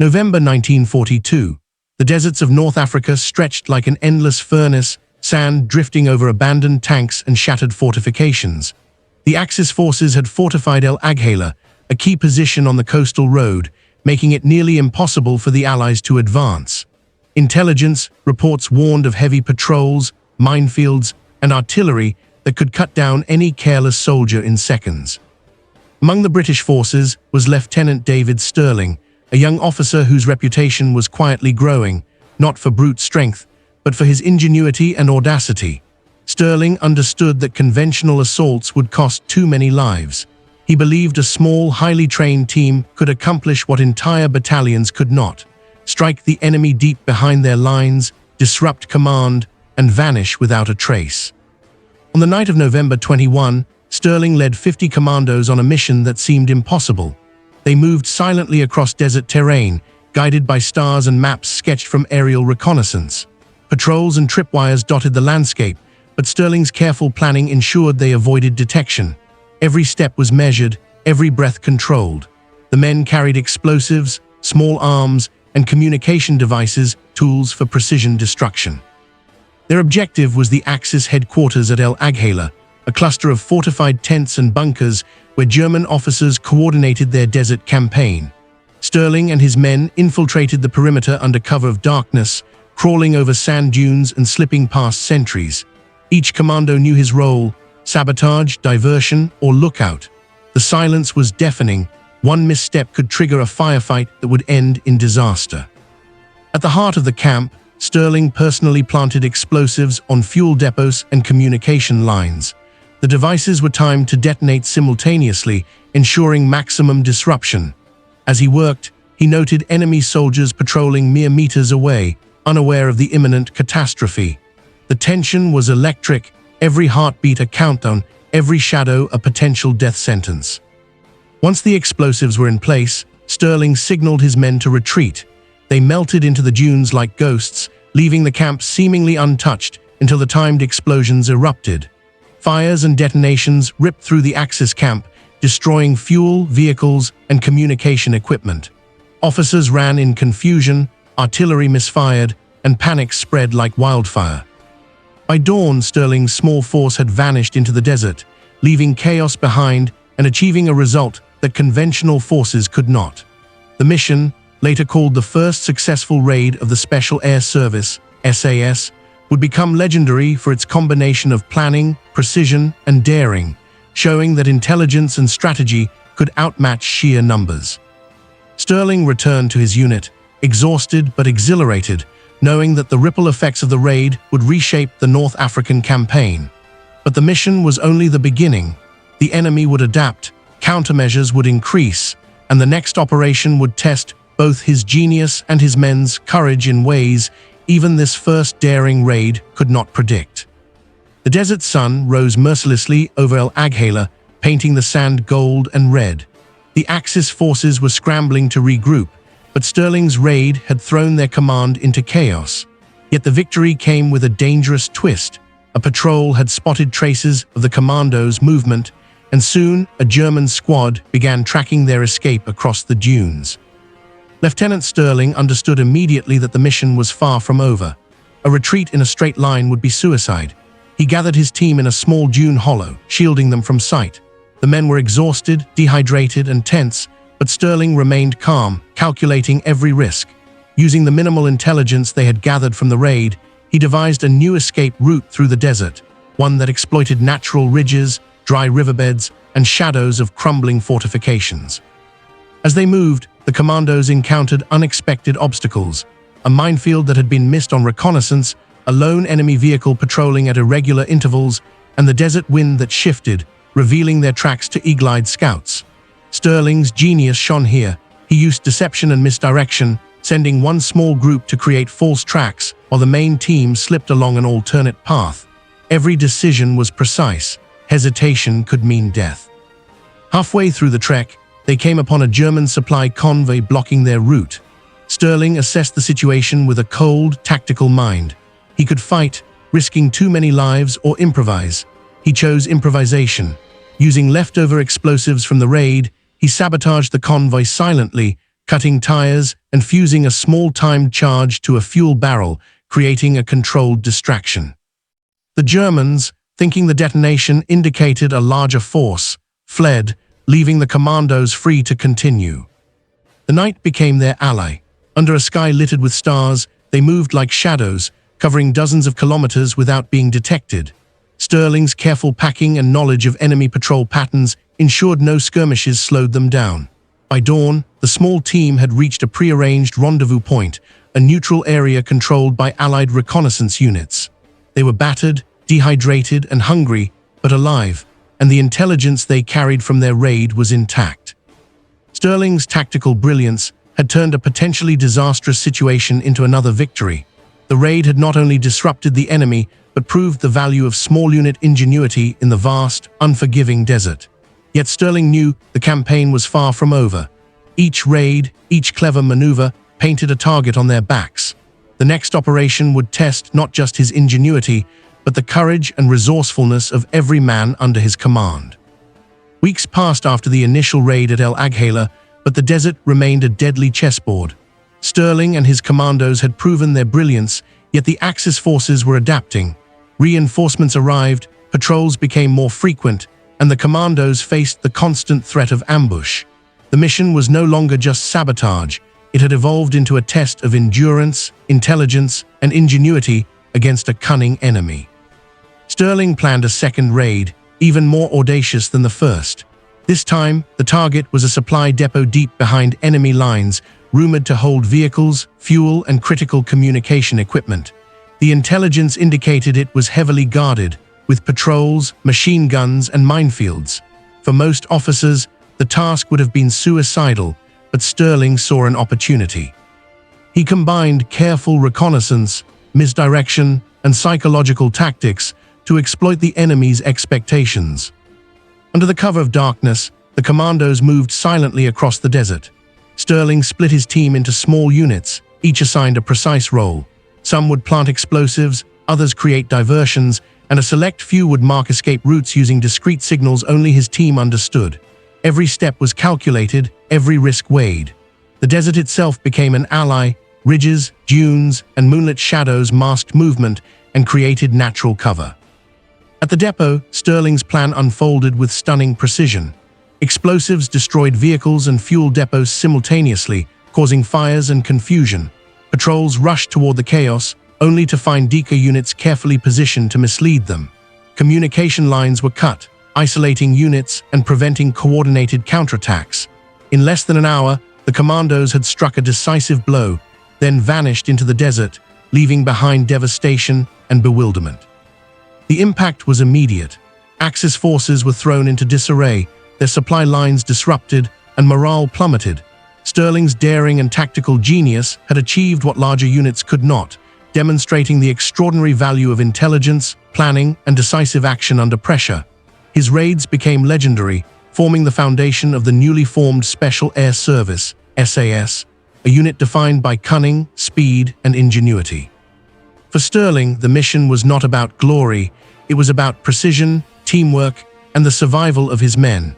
November 1942. The deserts of North Africa stretched like an endless furnace, sand drifting over abandoned tanks and shattered fortifications. The Axis forces had fortified El Agheila, a key position on the coastal road, making it nearly impossible for the Allies to advance. Intelligence reports warned of heavy patrols, minefields, and artillery that could cut down any careless soldier in seconds. Among the British forces was Lieutenant David Stirling, a young officer whose reputation was quietly growing, not for brute strength, but for his ingenuity and audacity. Stirling understood that conventional assaults would cost too many lives. He believed a small, highly trained team could accomplish what entire battalions could not: strike the enemy deep behind their lines, disrupt command, and vanish without a trace. On the night of November 21, Stirling led 50 commandos on a mission that seemed impossible. They moved silently across desert terrain, guided by stars and maps sketched from aerial reconnaissance. Patrols and tripwires dotted the landscape, but Stirling's careful planning ensured they avoided detection. Every step was measured, every breath controlled. The men carried explosives, small arms, and communication devices, tools for precision destruction. Their objective was the Axis headquarters at El Agheila, a cluster of fortified tents and bunkers where German officers coordinated their desert campaign. Stirling and his men infiltrated the perimeter under cover of darkness, crawling over sand dunes and slipping past sentries. Each commando knew his role: sabotage, diversion, or lookout. The silence was deafening. One misstep could trigger a firefight that would end in disaster. At the heart of the camp, Stirling personally planted explosives on fuel depots and communication lines. The devices were timed to detonate simultaneously, ensuring maximum disruption. As he worked, he noted enemy soldiers patrolling mere meters away, unaware of the imminent catastrophe. The tension was electric, every heartbeat a countdown, every shadow a potential death sentence. Once the explosives were in place, Stirling signaled his men to retreat. They melted into the dunes like ghosts, leaving the camp seemingly untouched until the timed explosions erupted. Fires and detonations ripped through the Axis camp, destroying fuel, vehicles, and communication equipment. Officers ran in confusion, artillery misfired, and panic spread like wildfire. By dawn, Stirling's small force had vanished into the desert, leaving chaos behind and achieving a result that conventional forces could not. The mission, later called the first successful raid of the Special Air Service, SAS, would become legendary for its combination of planning, precision, and daring, showing that intelligence and strategy could outmatch sheer numbers. Stirling returned to his unit, exhausted but exhilarated, knowing that the ripple effects of the raid would reshape the North African campaign. But the mission was only the beginning. The enemy would adapt, countermeasures would increase, and the next operation would test both his genius and his men's courage in ways even this first daring raid could not predict. The desert sun rose mercilessly over El Agheila, painting the sand gold and red. The Axis forces were scrambling to regroup, but Stirling's raid had thrown their command into chaos. Yet the victory came with a dangerous twist. A patrol had spotted traces of the commandos' movement, and soon a German squad began tracking their escape across the dunes. Lieutenant Stirling understood immediately that the mission was far from over. A retreat in a straight line would be suicide. He gathered his team in a small dune hollow, shielding them from sight. The men were exhausted, dehydrated, and tense, but Stirling remained calm, calculating every risk. Using the minimal intelligence they had gathered from the raid, he devised a new escape route through the desert, one that exploited natural ridges, dry riverbeds, and shadows of crumbling fortifications. As they moved, the commandos encountered unexpected obstacles: a minefield that had been missed on reconnaissance, a lone enemy vehicle patrolling at irregular intervals, and the desert wind that shifted, revealing their tracks to eagle-eyed scouts. Stirling's genius shone here. He used deception and misdirection, sending one small group to create false tracks while the main team slipped along an alternate path. Every decision was precise. Hesitation could mean death. Halfway through the trek, they came upon a German supply convoy blocking their route. Stirling assessed the situation with a cold, tactical mind. He could fight, risking too many lives, or improvise. He chose improvisation. Using leftover explosives from the raid, he sabotaged the convoy silently, cutting tires and fusing a small timed charge to a fuel barrel, creating a controlled distraction. The Germans, thinking the detonation indicated a larger force, fled, leaving the commandos free to continue. The night became their ally. Under a sky littered with stars, they moved like shadows, covering dozens of kilometers without being detected. Stirling's careful packing and knowledge of enemy patrol patterns ensured no skirmishes slowed them down. By dawn, the small team had reached a prearranged rendezvous point, a neutral area controlled by Allied reconnaissance units. They were battered, dehydrated, and hungry, but alive, and the intelligence they carried from their raid was intact. Stirling's tactical brilliance had turned a potentially disastrous situation into another victory. The raid had not only disrupted the enemy, but proved the value of small unit ingenuity in the vast, unforgiving desert. Yet Stirling knew the campaign was far from over. Each raid, each clever maneuver, painted a target on their backs. The next operation would test not just his ingenuity, but the courage and resourcefulness of every man under his command. Weeks passed after the initial raid at El Agheila, but the desert remained a deadly chessboard. Stirling and his commandos had proven their brilliance, yet the Axis forces were adapting. Reinforcements arrived, patrols became more frequent, and the commandos faced the constant threat of ambush. The mission was no longer just sabotage. It had evolved into a test of endurance, intelligence, and ingenuity against a cunning enemy. Stirling planned a second raid, even more audacious than the first. This time, the target was a supply depot deep behind enemy lines, rumored to hold vehicles, fuel, and critical communication equipment. The intelligence indicated it was heavily guarded, with patrols, machine guns, and minefields. For most officers, the task would have been suicidal, but Stirling saw an opportunity. He combined careful reconnaissance, misdirection, and psychological tactics to exploit the enemy's expectations. Under the cover of darkness, the commandos moved silently across the desert. Stirling split his team into small units, each assigned a precise role. Some would plant explosives, others create diversions, and a select few would mark escape routes using discrete signals only his team understood. Every step was calculated, every risk weighed. The desert itself became an ally. Ridges, dunes, and moonlit shadows masked movement and created natural cover. At the depot, Stirling's plan unfolded with stunning precision. Explosives destroyed vehicles and fuel depots simultaneously, causing fires and confusion. Patrols rushed toward the chaos, only to find Deka units carefully positioned to mislead them. Communication lines were cut, isolating units and preventing coordinated counterattacks. In less than an hour, the commandos had struck a decisive blow, then vanished into the desert, leaving behind devastation and bewilderment. The impact was immediate. Axis forces were thrown into disarray, their supply lines disrupted, and morale plummeted. Stirling's daring and tactical genius had achieved what larger units could not, demonstrating the extraordinary value of intelligence, planning, and decisive action under pressure. His raids became legendary, forming the foundation of the newly formed Special Air Service, SAS, a unit defined by cunning, speed, and ingenuity. For Stirling, the mission was not about glory, it was about precision, teamwork, and the survival of his men.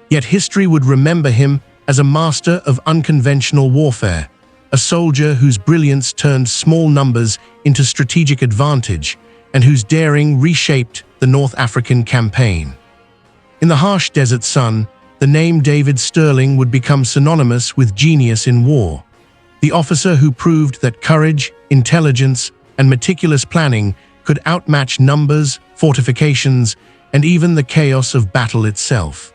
Yet history would remember him as a master of unconventional warfare, a soldier whose brilliance turned small numbers into strategic advantage, and whose daring reshaped the North African campaign. In the harsh desert sun, the name David Stirling would become synonymous with genius in war. The officer who proved that courage, intelligence, and meticulous planning could outmatch numbers, fortifications, and even the chaos of battle itself.